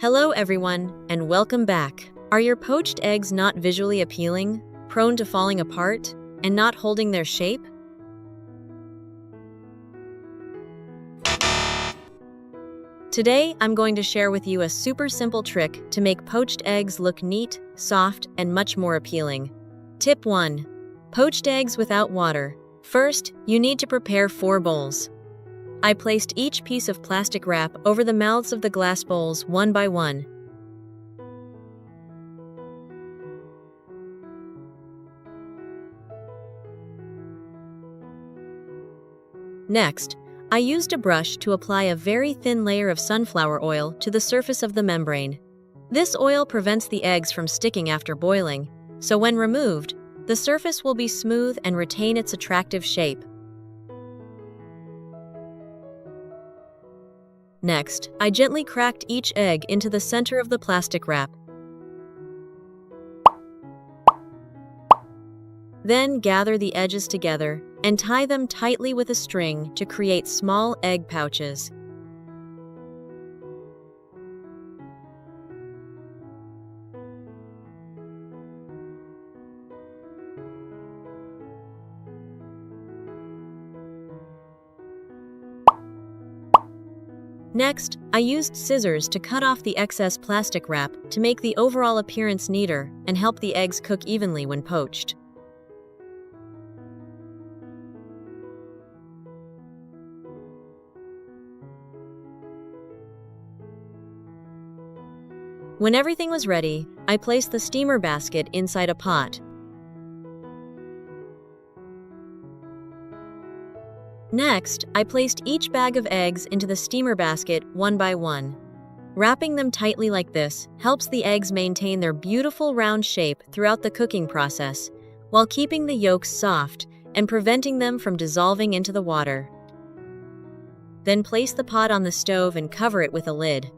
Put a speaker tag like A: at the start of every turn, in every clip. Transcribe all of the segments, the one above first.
A: Hello everyone, and welcome back. Are your poached eggs not visually appealing, prone to falling apart, and not holding their shape? Today, I'm going to share with you a super simple trick to make poached eggs look neat, soft, and much more appealing. Tip 1. Poached eggs without water. First, you need to prepare 4 bowls. I placed each piece of plastic wrap over the mouths of the glass bowls one by one. Next, I used a brush to apply a very thin layer of sunflower oil to the surface of the membrane. This oil prevents the eggs from sticking after boiling, so when removed, the surface will be smooth and retain its attractive shape. Next, I gently cracked each egg into the center of the plastic wrap. Then gather the edges together and tie them tightly with a string to create small egg pouches. Next, I used scissors to cut off the excess plastic wrap to make the overall appearance neater and help the eggs cook evenly when poached. When everything was ready, I placed the steamer basket inside a pot. Next, I placed each bag of eggs into the steamer basket one by one. Wrapping them tightly like this helps the eggs maintain their beautiful round shape throughout the cooking process, while keeping the yolks soft and preventing them from dissolving into the water. Then place the pot on the stove and cover it with a lid.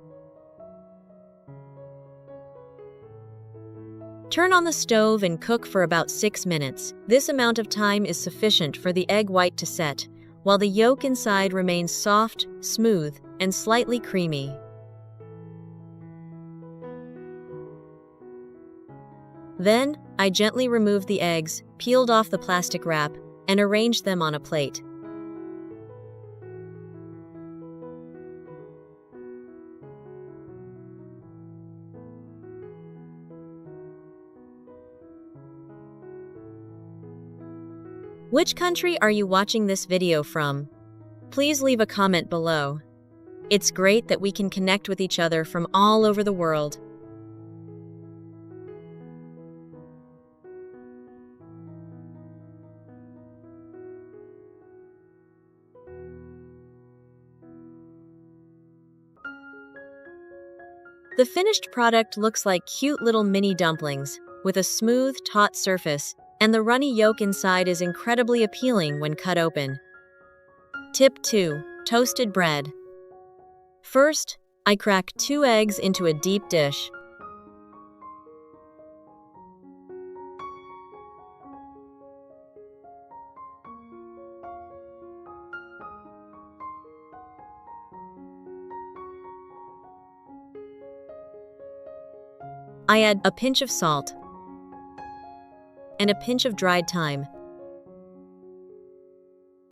A: Turn on the stove and cook for about 6 minutes. This amount of time is sufficient for the egg white to set, while the yolk inside remains soft, smooth, and slightly creamy. Then, I gently removed the eggs, peeled off the plastic wrap, and arranged them on a plate. Which country are you watching this video from? Please leave a comment below. It's great that we can connect with each other from all over the world. The finished product looks like cute little mini dumplings, with a smooth, taut surface, and the runny yolk inside is incredibly appealing when cut open. Tip 2. Toasted bread. First, I crack 2 eggs into a deep dish. I add a pinch of salt and a pinch of dried thyme.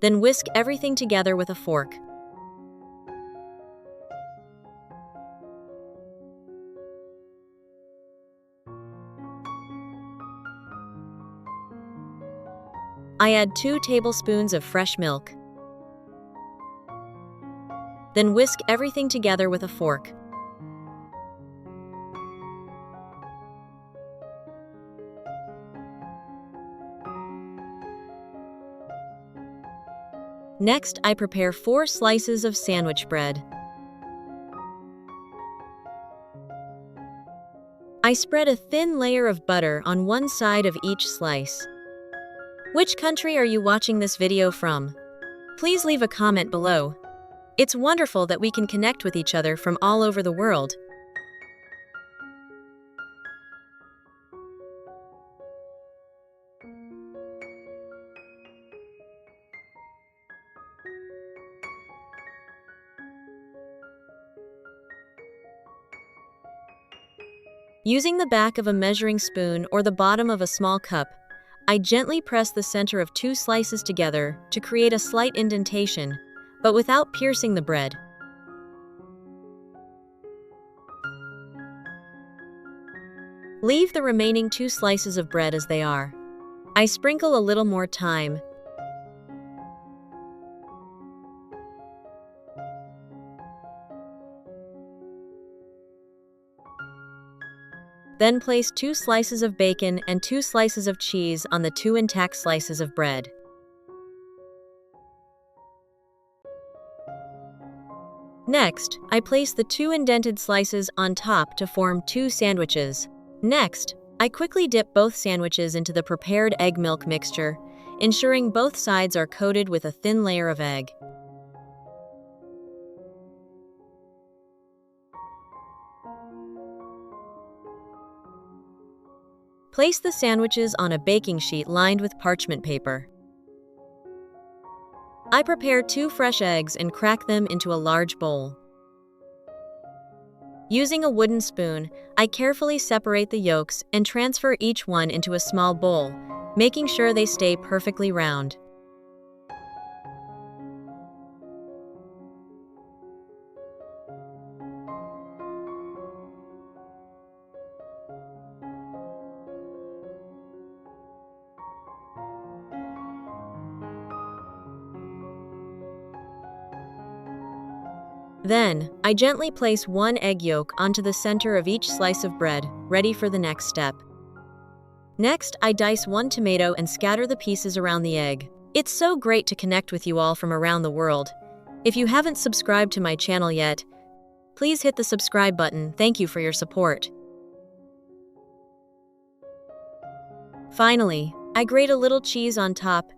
A: Then whisk everything together with a fork. I add 2 tablespoons of fresh milk. Then whisk everything together with a fork. Next, I prepare 4 slices of sandwich bread. I spread a thin layer of butter on one side of each slice. Which country are you watching this video from? Please leave a comment below. It's wonderful that we can connect with each other from all over the world. Using the back of a measuring spoon or the bottom of a small cup, I gently press the center of 2 slices together to create a slight indentation, but without piercing the bread. Leave the remaining 2 slices of bread as they are. I sprinkle a little more thyme, then place 2 slices of bacon and 2 slices of cheese on the 2 intact slices of bread. Next, I place the 2 indented slices on top to form 2 sandwiches. Next, I quickly dip both sandwiches into the prepared egg milk mixture, ensuring both sides are coated with a thin layer of egg. Place the sandwiches on a baking sheet lined with parchment paper. I prepare 2 fresh eggs and crack them into a large bowl. Using a wooden spoon, I carefully separate the yolks and transfer each one into a small bowl, making sure they stay perfectly round. Then, I gently place 1 egg yolk onto the center of each slice of bread, ready for the next step. Next, I dice 1 tomato and scatter the pieces around the egg. It's so great to connect with you all from around the world. If you haven't subscribed to my channel yet, please hit the subscribe button. Thank you for your support. Finally, I grate a little cheese on top.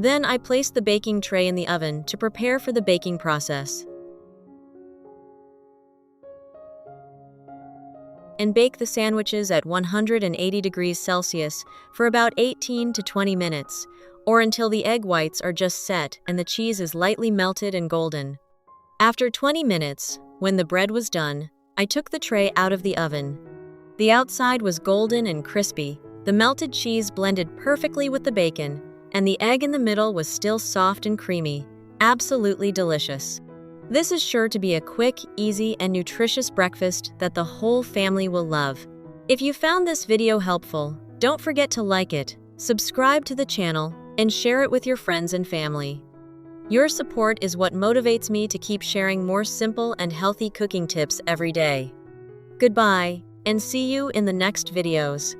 A: Then I place the baking tray in the oven to prepare for the baking process. And bake the sandwiches at 180 degrees Celsius for about 18 to 20 minutes, or until the egg whites are just set and the cheese is lightly melted and golden. After 20 minutes, when the bread was done, I took the tray out of the oven. The outside was golden and crispy, the melted cheese blended perfectly with the bacon, and the egg in the middle was still soft and creamy, absolutely delicious. This is sure to be a quick, easy, and nutritious breakfast that the whole family will love. If you found this video helpful, don't forget to like it, subscribe to the channel, and share it with your friends and family. Your support is what motivates me to keep sharing more simple and healthy cooking tips every day. Goodbye, and see you in the next videos.